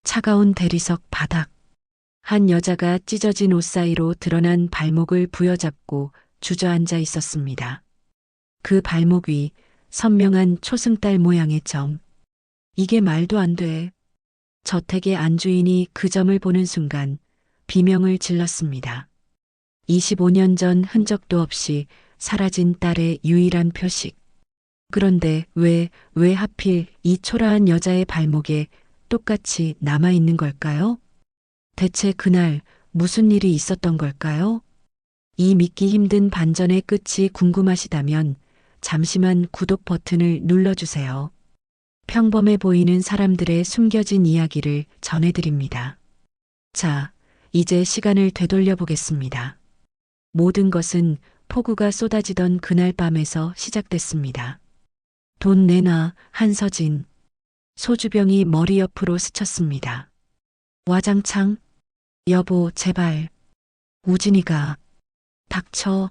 차가운 대리석 바닥. 한 여자가 찢어진 옷 사이로 드러난 발목을 부여잡고 주저앉아 있었습니다. 그 발목 위 선명한 초승달 모양의 점. 이게 말도 안 돼. 저택의 안주인이 그 점을 보는 순간 비명을 질렀습니다. 25년 전 흔적도 없이 사라진 딸의 유일한 표식. 그런데 왜 하필 이 초라한 여자의 발목에 똑같이 남아있는 걸까요? 대체 그날 무슨 일이 있었던 걸까요? 이 믿기 힘든 반전의 끝이 궁금하시다면 잠시만 구독 버튼을 눌러주세요. 평범해 보이는 사람들의 숨겨진 이야기를 전해드립니다. 자, 이제 시간을 되돌려 보겠습니다. 모든 것은 폭우가 쏟아지던 그날 밤에서 시작됐습니다. 돈 내놔, 한서진. 소주병이 머리 옆으로 스쳤습니다. 와장창, 여보, 제발. 우진이가. 닥쳐.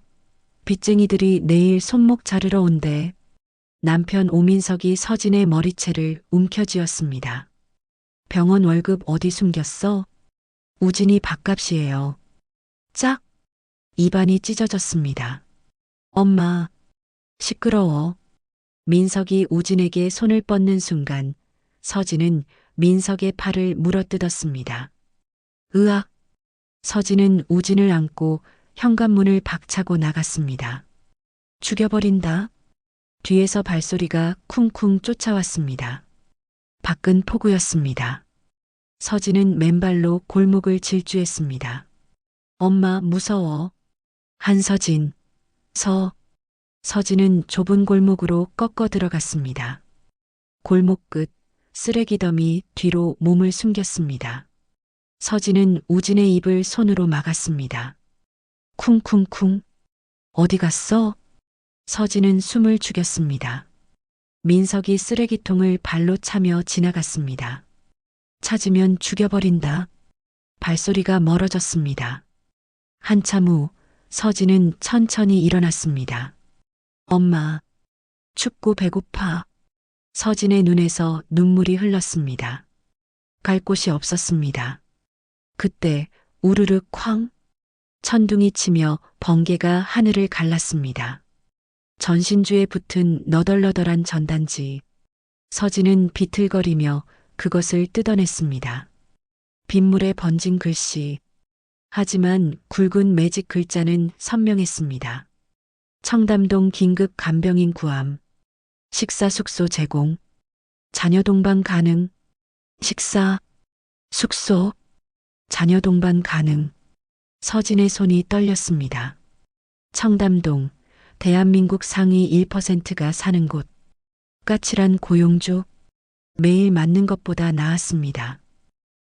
빚쟁이들이 내일 손목 자르러 온대. 남편 오민석이 서진의 머리채를 움켜쥐었습니다. 병원 월급 어디 숨겼어? 우진이 밥값이에요. 짝! 입안이 찢어졌습니다. 엄마. 시끄러워. 민석이 우진에게 손을 뻗는 순간 서진은 민석의 팔을 물어뜯었습니다. 으악! 서진은 우진을 안고 현관문을 박차고 나갔습니다. 죽여버린다. 뒤에서 발소리가 쿵쿵 쫓아왔습니다. 밖은 폭우였습니다. 서진은 맨발로 골목을 질주했습니다. 엄마, 무서워. 한서진. 서진은 좁은 골목으로 꺾어 들어갔습니다. 골목 끝 쓰레기 더미 뒤로 몸을 숨겼습니다. 서진은 우진의 입을 손으로 막았습니다. 쿵쿵쿵. 어디 갔어? 서진은 숨을 죽였습니다. 민석이 쓰레기통을 발로 차며 지나갔습니다. 찾으면 죽여버린다. 발소리가 멀어졌습니다. 한참 후 서진은 천천히 일어났습니다. 엄마, 춥고 배고파. 서진의 눈에서 눈물이 흘렀습니다. 갈 곳이 없었습니다. 그때 우르르 쾅! 천둥이 치며 번개가 하늘을 갈랐습니다. 전신주에 붙은 너덜너덜한 전단지. 서진은 비틀거리며 그것을 뜯어냈습니다. 빗물에 번진 글씨. 하지만 굵은 매직 글자는 선명했습니다. 청담동 긴급 간병인 구함. 식사 숙소 제공. 자녀 동반 가능. 식사, 숙소, 자녀 동반 가능. 서진의 손이 떨렸습니다. 청담동, 대한민국 상위 1%가 사는 곳. 까칠한 고용주. 매일 맞는 것보다 나았습니다.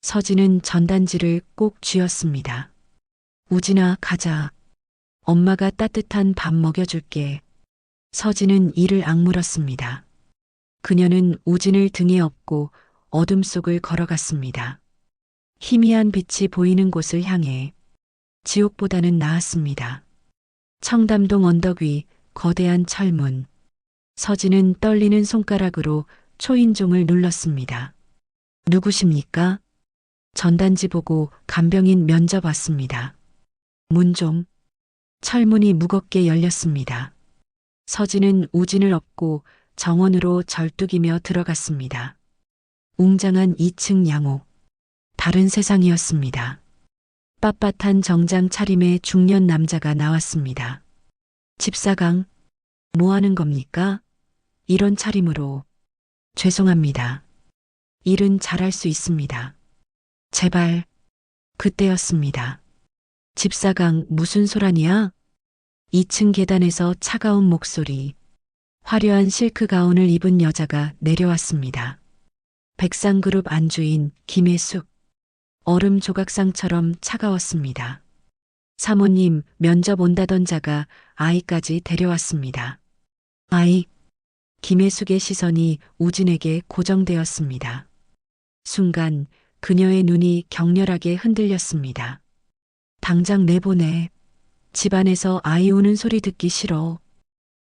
서진은 전단지를 꼭 쥐었습니다. 우진아, 가자. 엄마가 따뜻한 밥 먹여줄게. 서진은 이를 악물었습니다. 그녀는 우진을 등에 업고 어둠 속을 걸어갔습니다. 희미한 빛이 보이는 곳을 향해. 지옥보다는 나았습니다. 청담동 언덕 위 거대한 철문. 서진은 떨리는 손가락으로 초인종을 눌렀습니다. 누구십니까? 전단지 보고 간병인 면접 왔습니다. 문 좀. 철문이 무겁게 열렸습니다. 서진은 우진을 업고 정원으로 절뚝이며 들어갔습니다. 웅장한 2층 양옥. 다른 세상이었습니다. 빳빳한 정장 차림의 중년 남자가 나왔습니다. 집사강, 뭐 하는 겁니까? 이런 차림으로. 죄송합니다. 일은 잘할 수 있습니다. 제발. 그때였습니다. 집사강, 무슨 소란이야? 2층 계단에서 차가운 목소리. 화려한 실크 가운을 입은 여자가 내려왔습니다. 백상그룹 안주인 김혜숙. 얼음 조각상처럼 차가웠습니다. 사모님, 면접 온다던 자가 아이까지 데려왔습니다. 아이. 김혜숙의 시선이 우진에게 고정되었습니다. 순간 그녀의 눈이 격렬하게 흔들렸습니다. 당장 내보내. 집안에서 아이 우는 소리 듣기 싫어.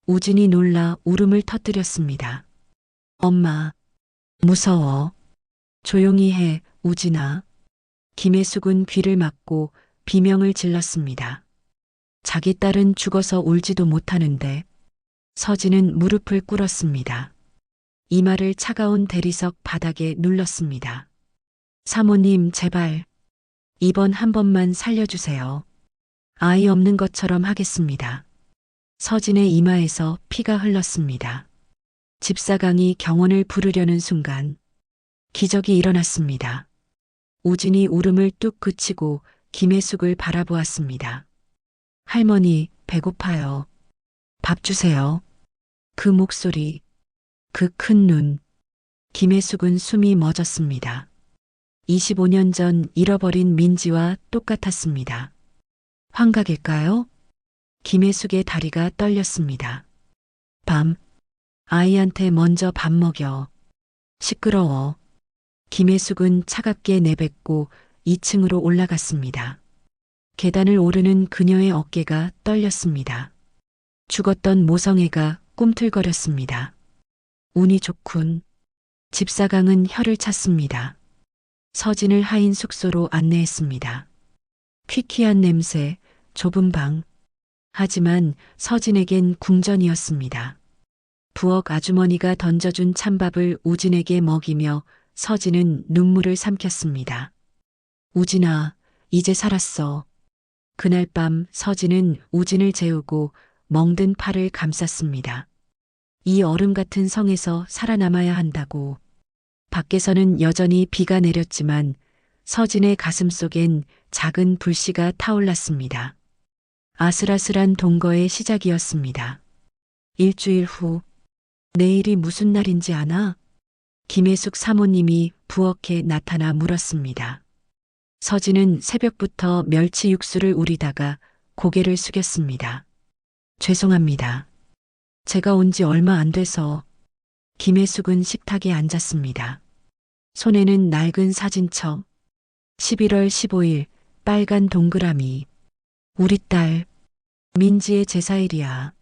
우진이 놀라 울음을 터뜨렸습니다. 엄마, 무서워. 조용히 해. 우진아. 김혜숙은 귀를 막고 비명을 질렀습니다. 자기 딸은 죽어서 울지도 못하는데. 서진은 무릎을 꿇었습니다. 이마를 차가운 대리석 바닥에 눌렀습니다. 사모님, 제발. 이번 한 번만 살려주세요. 아이 없는 것처럼 하겠습니다. 서진의 이마에서 피가 흘렀습니다. 집사강이 경원을 부르려는 순간 기적이 일어났습니다. 우진이 울음을 뚝 그치고 김혜숙을 바라보았습니다. 할머니, 배고파요. 밥 주세요. 그 목소리, 그 큰 눈. 김혜숙은 숨이 멎었습니다. 25년 전 잃어버린 민지와 똑같았습니다. 환각일까요? 김혜숙의 다리가 떨렸습니다. 밤, 아이한테 먼저 밥 먹여. 시끄러워. 김혜숙은 차갑게 내뱉고 2층으로 올라갔습니다. 계단을 오르는 그녀의 어깨가 떨렸습니다. 죽었던 모성애가 꿈틀거렸습니다. 운이 좋군. 집사강은 혀를 찼습니다. 서진을 하인 숙소로 안내했습니다. 퀴퀴한 냄새, 좁은 방. 하지만 서진에겐 궁전이었습니다. 부엌 아주머니가 던져준 찬밥을 우진에게 먹이며 서진은 눈물을 삼켰습니다. 우진아, 이제 살았어. 그날 밤 서진은 우진을 재우고 멍든 팔을 감쌌습니다. 이 얼음 같은 성에서 살아남아야 한다고. 밖에서는 여전히 비가 내렸지만 서진의 가슴 속엔 작은 불씨가 타올랐습니다. 아슬아슬한 동거의 시작이었습니다. 일주일 후, 내일이 무슨 날인지 아나? 김혜숙 사모님이 부엌에 나타나 물었습니다. 서진은 새벽부터 멸치 육수를 우리다가 고개를 숙였습니다. 죄송합니다. 제가 온 지 얼마 안 돼서. 김혜숙은 식탁에 앉았습니다. 손에는 낡은 사진첩. 11월 15일 빨간 동그라미. 우리 딸 민지의 제사일이야.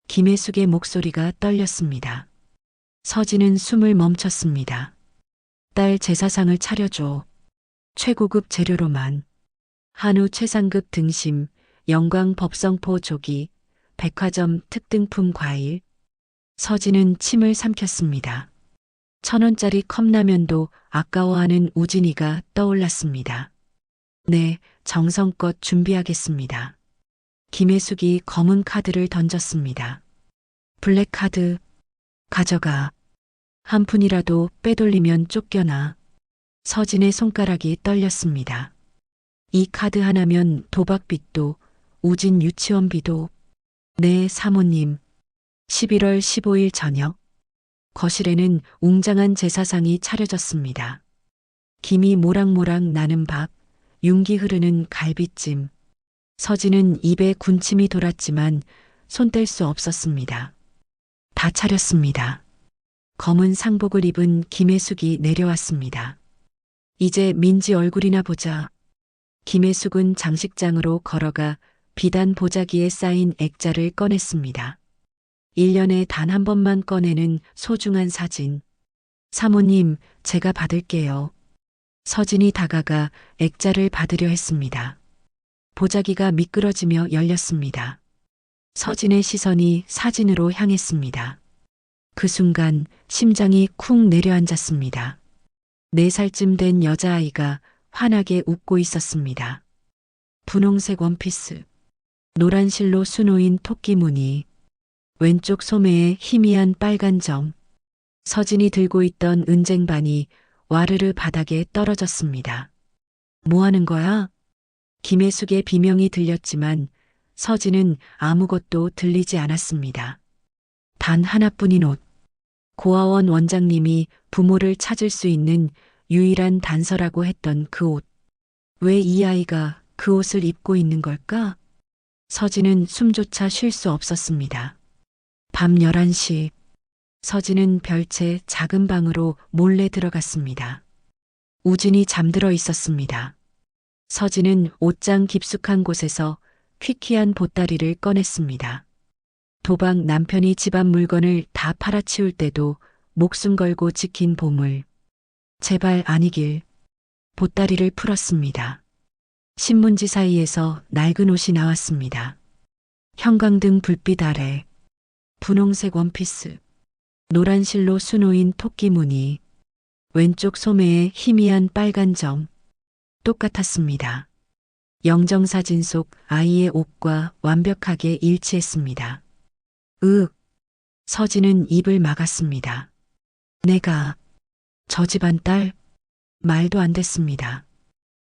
김혜숙의 목소리가 떨렸습니다. 서진은 숨을 멈췄습니다. 딸 제사상을 차려줘. 최고급 재료로만. 한우 최상급 등심, 영광 법성포 조기, 백화점 특등품 과일. 서진은 침을 삼켰습니다. 1,000원짜리 컵라면도 아까워하는 우진이가 떠올랐습니다. 네, 정성껏 준비하겠습니다. 김혜숙이 검은 카드를 던졌습니다. 블랙카드, 가져가. 한 푼이라도 빼돌리면 쫓겨나. 서진의 손가락이 떨렸습니다. 이 카드 하나면 도박빚도, 우진 유치원비도. 네, 사모님. 11월 15일 저녁. 거실에는 웅장한 제사상이 차려졌습니다. 김이 모락모락 나는 밥, 윤기 흐르는 갈비찜. 서진은 입에 군침이 돌았지만 손 뗄 수 없었습니다. 다 차렸습니다. 검은 상복을 입은 김혜숙이 내려왔습니다. 이제 민지 얼굴이나 보자. 김혜숙은 장식장으로 걸어가 비단 보자기에 쌓인 액자를 꺼냈습니다. 1년에 단 한 번만 꺼내는 소중한 사진. 사모님, 제가 받을게요. 서진이 다가가 액자를 받으려 했습니다. 보자기가 미끄러지며 열렸습니다. 서진의 시선이 사진으로 향했습니다. 그 순간 심장이 쿵 내려앉았습니다. 4살쯤 된 여자아이가 환하게 웃고 있었습니다. 분홍색 원피스, 노란 실로 수놓인 토끼 무늬, 왼쪽 소매에 희미한 빨간 점. 서진이 들고 있던 은쟁반이 와르르 바닥에 떨어졌습니다. 뭐 하는 거야? 김혜숙의 비명이 들렸지만 서진은 아무것도 들리지 않았습니다. 단 하나뿐인 옷. 고아원 원장님이 부모를 찾을 수 있는 유일한 단서라고 했던 그 옷. 왜 이 아이가 그 옷을 입고 있는 걸까? 서진은 숨조차 쉴 수 없었습니다. 밤 11시. 서진은 별채 작은 방으로 몰래 들어갔습니다. 우진이 잠들어 있었습니다. 서진은 옷장 깊숙한 곳에서 퀴퀴한 보따리를 꺼냈습니다. 도박 남편이 집안 물건을 다 팔아치울 때도 목숨 걸고 지킨 보물. 제발 아니길. 보따리를 풀었습니다. 신문지 사이에서 낡은 옷이 나왔습니다. 형광등 불빛 아래 분홍색 원피스, 노란 실로 수놓인 토끼 무늬, 왼쪽 소매에 희미한 빨간 점, 똑같았습니다. 영정사진 속 아이의 옷과 완벽하게 일치했습니다. 서진은 입을 막았습니다. 내가 저 집안 딸? 말도 안 됐습니다.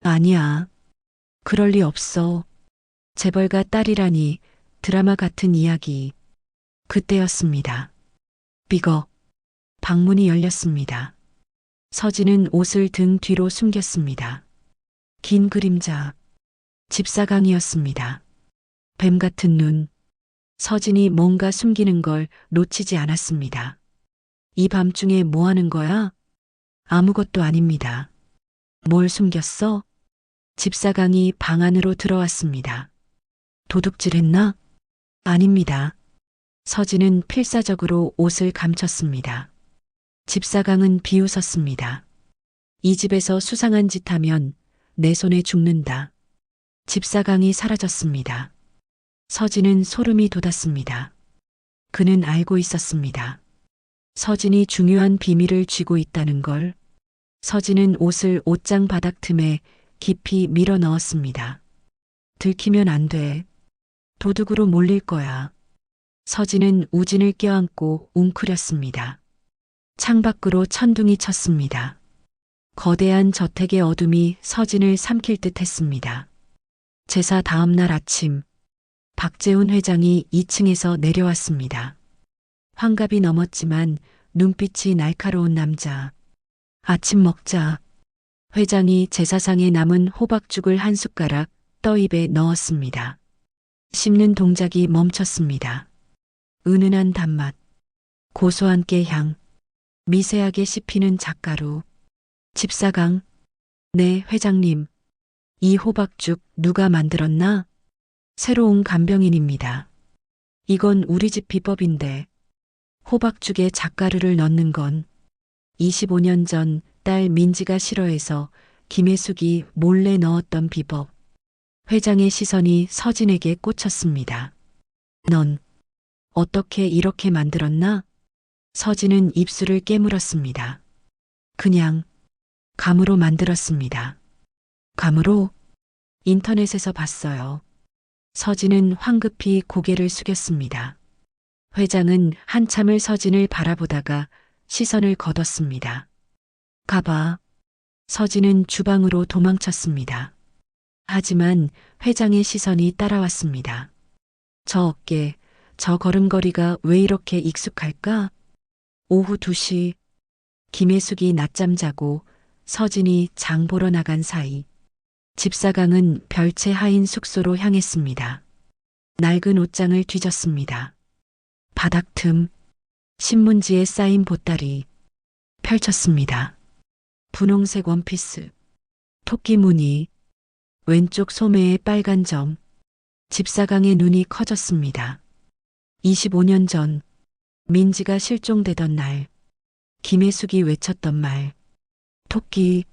아니야. 그럴 리 없어. 재벌가 딸이라니 드라마 같은 이야기. 그때였습니다. 삐걱. 방문이 열렸습니다. 서진은 옷을 등 뒤로 숨겼습니다. 긴 그림자. 집사강이었습니다. 뱀 같은 눈. 서진이 뭔가 숨기는 걸 놓치지 않았습니다. 이 밤중에 뭐 하는 거야? 아무것도 아닙니다. 뭘 숨겼어? 집사강이 방 안으로 들어왔습니다. 도둑질했나? 아닙니다. 서진은 필사적으로 옷을 감췄습니다. 집사강은 비웃었습니다. 이 집에서 수상한 짓 하면 내 손에 죽는다. 집사강이 사라졌습니다. 서진은 소름이 돋았습니다. 그는 알고 있었습니다. 서진이 중요한 비밀을 쥐고 있다는 걸. 서진은 옷을 옷장 바닥 틈에 깊이 밀어 넣었습니다. 들키면 안 돼. 도둑으로 몰릴 거야. 서진은 우진을 껴안고 웅크렸습니다. 창밖으로 천둥이 쳤습니다. 거대한 저택의 어둠이 서진을 삼킬 듯 했습니다. 제사 다음 날 아침, 박재훈 회장이 2층에서 내려왔습니다. 환갑이 넘었지만 눈빛이 날카로운 남자. 아침 먹자. 회장이 제사상에 남은 호박죽을 한 숟가락 떠 입에 넣었습니다. 씹는 동작이 멈췄습니다. 은은한 단맛, 고소한 깨향, 미세하게 씹히는 잣가루. 집사강. 네, 회장님. 이 호박죽 누가 만들었나? 새로운 간병인입니다. 이건 우리 집 비법인데 호박죽에 잣가루를 넣는 건 25년 전 딸 민지가 싫어해서 김혜숙이 몰래 넣었던 비법. 회장의 시선이 서진에게 꽂혔습니다. 넌 어떻게 이렇게 만들었나? 서진은 입술을 깨물었습니다. 그냥 감으로 만들었습니다. 감으로? 인터넷에서 봤어요. 서진은 황급히 고개를 숙였습니다. 회장은 한참을 서진을 바라보다가 시선을 거뒀습니다. 가봐. 서진은 주방으로 도망쳤습니다. 하지만 회장의 시선이 따라왔습니다. 저 어깨, 저 걸음걸이가 왜 이렇게 익숙할까? 오후 2시, 김혜숙이 낮잠 자고 서진이 장 보러 나간 사이, 집사강은 별채 하인 숙소로 향했습니다. 낡은 옷장을 뒤졌습니다. 바닥 틈, 신문지에 쌓인 보따리, 펼쳤습니다. 분홍색 원피스, 토끼 무늬, 왼쪽 소매에 빨간 점. 집사강의 눈이 커졌습니다. 25년 전 민지가 실종되던 날 김혜숙이 외쳤던 말. 토끼,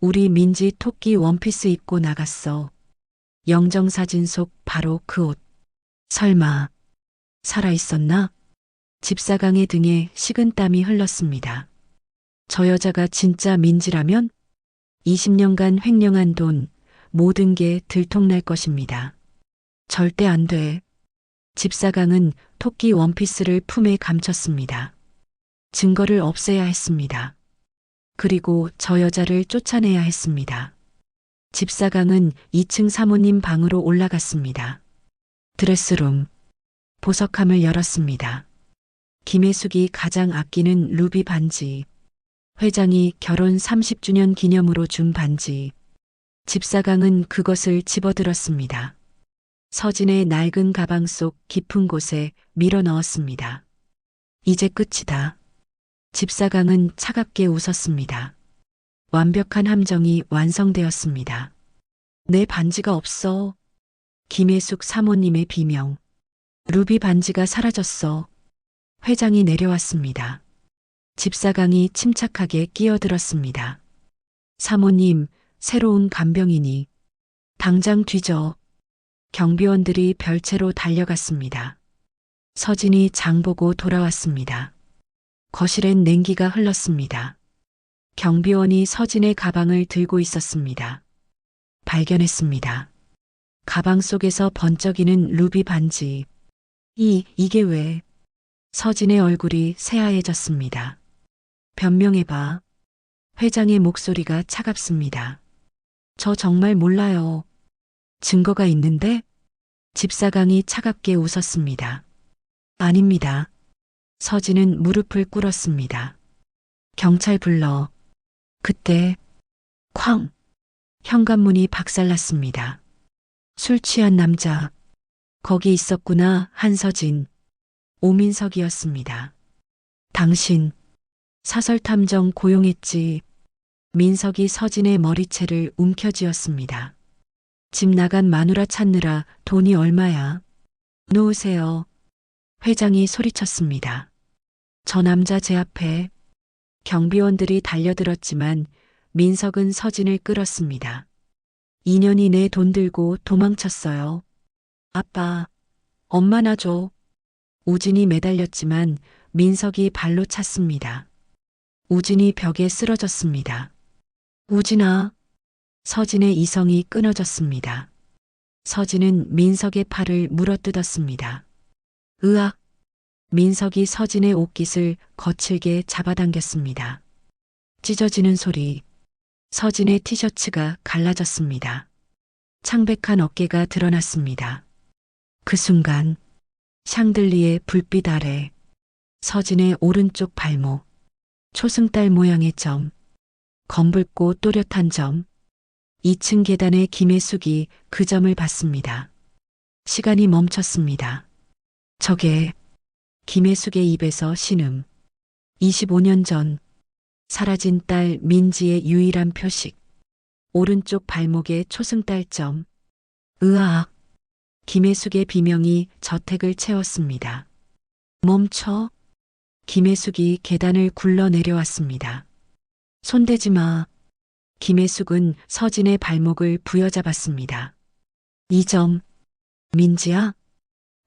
우리 민지 토끼 원피스 입고 나갔어. 영정사진 속 바로 그 옷. 설마 살아있었나? 집사강의 등에 식은땀이 흘렀습니다. 저 여자가 진짜 민지라면 20년간 횡령한 돈 모든 게 들통날 것입니다. 절대 안 돼. 집사강은 토끼 원피스를 품에 감췄습니다. 증거를 없애야 했습니다. 그리고 저 여자를 쫓아내야 했습니다. 집사강은 2층 사모님 방으로 올라갔습니다. 드레스룸, 보석함을 열었습니다. 김혜숙이 가장 아끼는 루비 반지, 회장이 결혼 30주년 기념으로 준 반지. 집사강은 그것을 집어들었습니다. 서진의 낡은 가방 속 깊은 곳에 밀어 넣었습니다. 이제 끝이다. 집사강은 차갑게 웃었습니다. 완벽한 함정이 완성되었습니다. 내 반지가 없어. 김혜숙 사모님의 비명. 루비 반지가 사라졌어. 회장이 내려왔습니다. 집사강이 침착하게 끼어들었습니다. 사모님, 새로운 간병이니 당장 뒤져. 경비원들이 별채로 달려갔습니다. 서진이 장보고 돌아왔습니다. 거실엔 냉기가 흘렀습니다. 경비원이 서진의 가방을 들고 있었습니다. 발견했습니다. 가방 속에서 번쩍이는 루비 반지. 이게 왜? 서진의 얼굴이 새하얘졌습니다. 변명해봐. 회장의 목소리가 차갑습니다. 저 정말 몰라요. 증거가 있는데? 집사강이 차갑게 웃었습니다. 아닙니다. 서진은 무릎을 꿇었습니다. 경찰 불러. 그때 쾅! 현관문이 박살났습니다. 술 취한 남자. 거기 있었구나. 한서진. 오민석이었습니다. 당신 사설탐정 고용했지. 민석이 서진의 머리채를 움켜쥐었습니다. 집 나간 마누라 찾느라 돈이 얼마야? 놓으세요. 회장이 소리쳤습니다. 저 남자 제 앞에. 경비원들이 달려들었지만 민석은 서진을 끌었습니다. 2년이 내 돈 들고 도망쳤어요. 아빠, 엄마나 줘. 우진이 매달렸지만 민석이 발로 찼습니다. 우진이 벽에 쓰러졌습니다. 우진아. 서진의 이성이 끊어졌습니다. 서진은 민석의 팔을 물어뜯었습니다. 으악! 민석이 서진의 옷깃을 거칠게 잡아당겼습니다. 찢어지는 소리. 서진의 티셔츠가 갈라졌습니다. 창백한 어깨가 드러났습니다. 그 순간 샹들리에 불빛 아래 서진의 오른쪽 발목, 초승달 모양의 점, 검붉고 또렷한 점, 2층 계단의 김혜숙이 그 점을 봤습니다. 시간이 멈췄습니다. 저게 김혜숙의 입에서 신음. 25년 전 사라진 딸 민지의 유일한 표식. 오른쪽 발목에 초승달점. 으악. 김혜숙의 비명이 저택을 채웠습니다. 멈춰. 김혜숙이 계단을 굴러 내려왔습니다. 손대지 마. 김혜숙은 서진의 발목을 부여잡았습니다. 이 점. 민지야?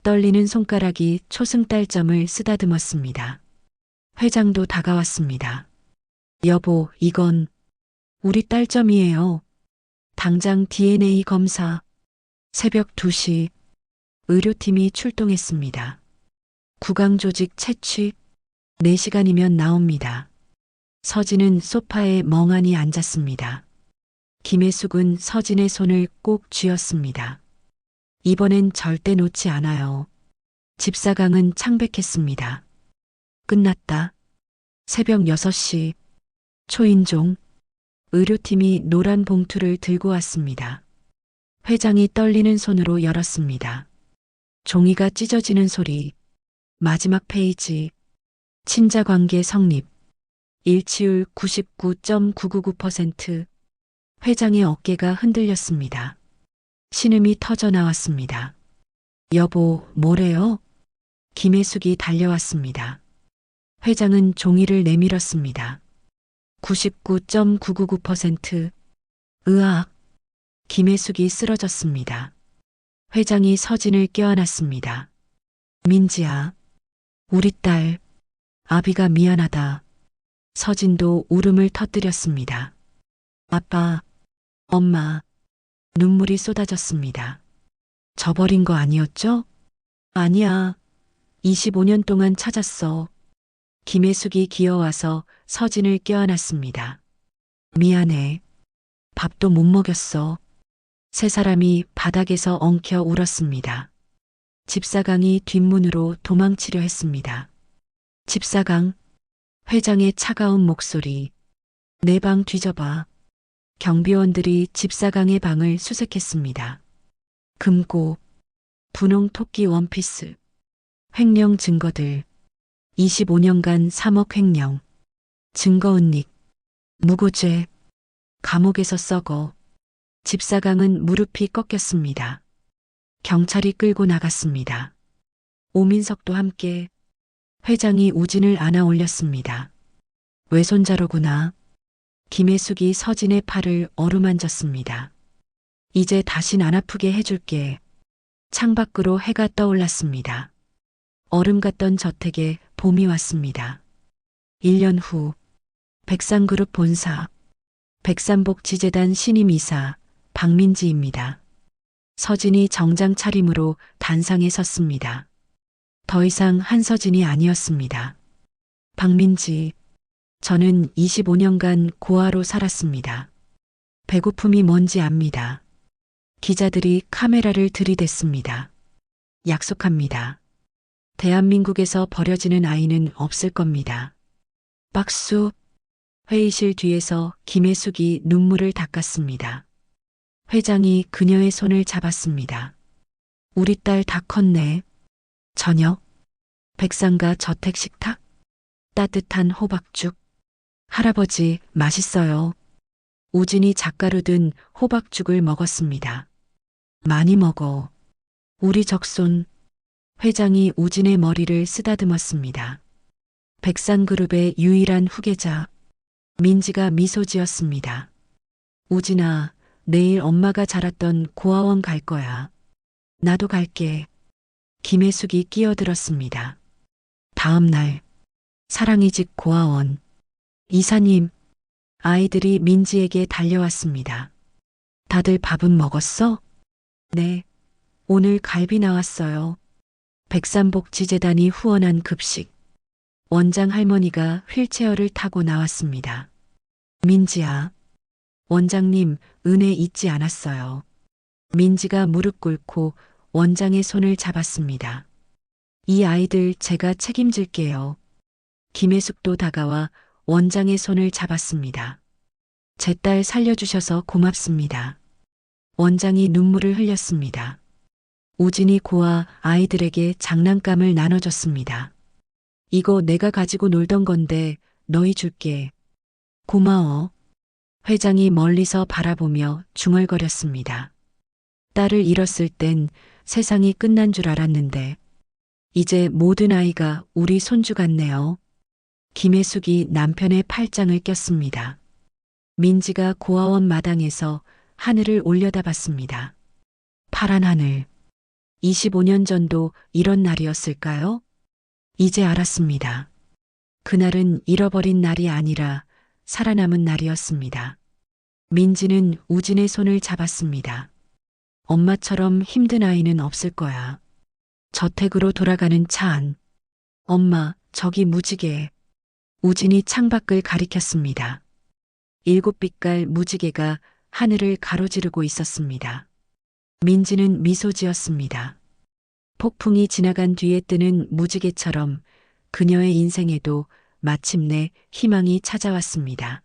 떨리는 손가락이 초승달점을 쓰다듬었습니다. 회장도 다가왔습니다. 여보, 이건 우리 딸 점이에요. 당장 DNA 검사. 새벽 2시 의료팀이 출동했습니다. 구강조직 채취. 4시간이면 나옵니다. 서진은 소파에 멍하니 앉았습니다. 김혜숙은 서진의 손을 꼭 쥐었습니다. 이번엔 절대 놓지 않아요. 집사강은 창백했습니다. 끝났다. 새벽 6시 초인종. 의료팀이 노란 봉투를 들고 왔습니다. 회장이 떨리는 손으로 열었습니다. 종이가 찢어지는 소리. 마지막 페이지. 친자관계 성립. 일치율 99.999%. 회장의 어깨가 흔들렸습니다. 신음이 터져 나왔습니다. 여보, 뭐래요? 김혜숙이 달려왔습니다. 회장은 종이를 내밀었습니다. 99.999%. 으악. 김혜숙이 쓰러졌습니다. 회장이 서진을 껴안았습니다. 민지야. 우리 딸. 아비가 미안하다. 서진도 울음을 터뜨렸습니다. 아빠, 엄마. 눈물이 쏟아졌습니다. 저버린 거 아니었죠? 아니야. 25년 동안 찾았어. 김혜숙이 기어와서 서진을 껴안았습니다. 미안해. 밥도 못 먹였어. 세 사람이 바닥에서 엉켜 울었습니다. 집사강이 뒷문으로 도망치려 했습니다. 집사강. 회장의 차가운 목소리. 내 방 뒤져봐. 경비원들이 집사강의 방을 수색했습니다. 금고, 분홍 토끼 원피스, 횡령 증거들, 25년간 3억 횡령, 증거은닉, 무고죄, 감옥에서 썩어. 집사강은 무릎이 꺾였습니다. 경찰이 끌고 나갔습니다. 오민석도 함께. 회장이 우진을 안아 올렸습니다. 외손자로구나. 김혜숙이 서진의 팔을 어루만졌습니다. 이제 다신 안 아프게 해줄게. 창밖으로 해가 떠올랐습니다. 얼음 같던 저택에 봄이 왔습니다. 1년 후 백상그룹 본사 백삼복지재단 신임이사 박민지입니다. 서진이 정장 차림으로 단상에 섰습니다. 더 이상 한서진이 아니었습니다. 박민지, 저는 25년간 고아로 살았습니다. 배고픔이 뭔지 압니다. 기자들이 카메라를 들이댔습니다. 약속합니다. 대한민국에서 버려지는 아이는 없을 겁니다. 박수. 회의실 뒤에서 김혜숙이 눈물을 닦았습니다. 회장이 그녀의 손을 잡았습니다. 우리 딸 다 컸네. 저녁. 백상가 저택 식탁. 따뜻한 호박죽. 할아버지, 맛있어요. 우진이 작가로 든 호박죽을 먹었습니다. 많이 먹어. 우리 적손. 회장이 우진의 머리를 쓰다듬었습니다. 백상그룹의 유일한 후계자. 민지가 미소 지었습니다. 우진아, 내일 엄마가 자랐던 고아원 갈 거야. 나도 갈게. 김혜숙이 끼어들었습니다. 다음 날, 사랑의 집 고아원. 이사님, 아이들이 민지에게 달려왔습니다. 다들 밥은 먹었어? 네. 오늘 갈비 나왔어요. 백삼복지재단이 후원한 급식. 원장 할머니가 휠체어를 타고 나왔습니다. 민지야. 원장님, 은혜 잊지 않았어요. 민지가 무릎 꿇고 원장의 손을 잡았습니다. 이 아이들 제가 책임질게요. 김혜숙도 다가와 원장의 손을 잡았습니다. 제 딸 살려주셔서 고맙습니다. 원장이 눈물을 흘렸습니다. 우진이 고아 아이들에게 장난감을 나눠줬습니다. 이거 내가 가지고 놀던 건데 너희 줄게. 고마워. 회장이 멀리서 바라보며 중얼거렸습니다. 딸을 잃었을 땐 세상이 끝난 줄 알았는데 이제 모든 아이가 우리 손주 같네요. 김혜숙이 남편의 팔짱을 꼈습니다. 민지가 고아원 마당에서 하늘을 올려다봤습니다. 파란 하늘. 25년 전도 이런 날이었을까요? 이제 알았습니다. 그날은 잃어버린 날이 아니라 살아남은 날이었습니다. 민지는 우진의 손을 잡았습니다. 엄마처럼 힘든 아이는 없을 거야. 저택으로 돌아가는 차 안. 엄마, 저기 무지개. 우진이 창밖을 가리켰습니다. 7빛깔 무지개가 하늘을 가로지르고 있었습니다. 민지는 미소 지었습니다. 폭풍이 지나간 뒤에 뜨는 무지개처럼 그녀의 인생에도 마침내 희망이 찾아왔습니다.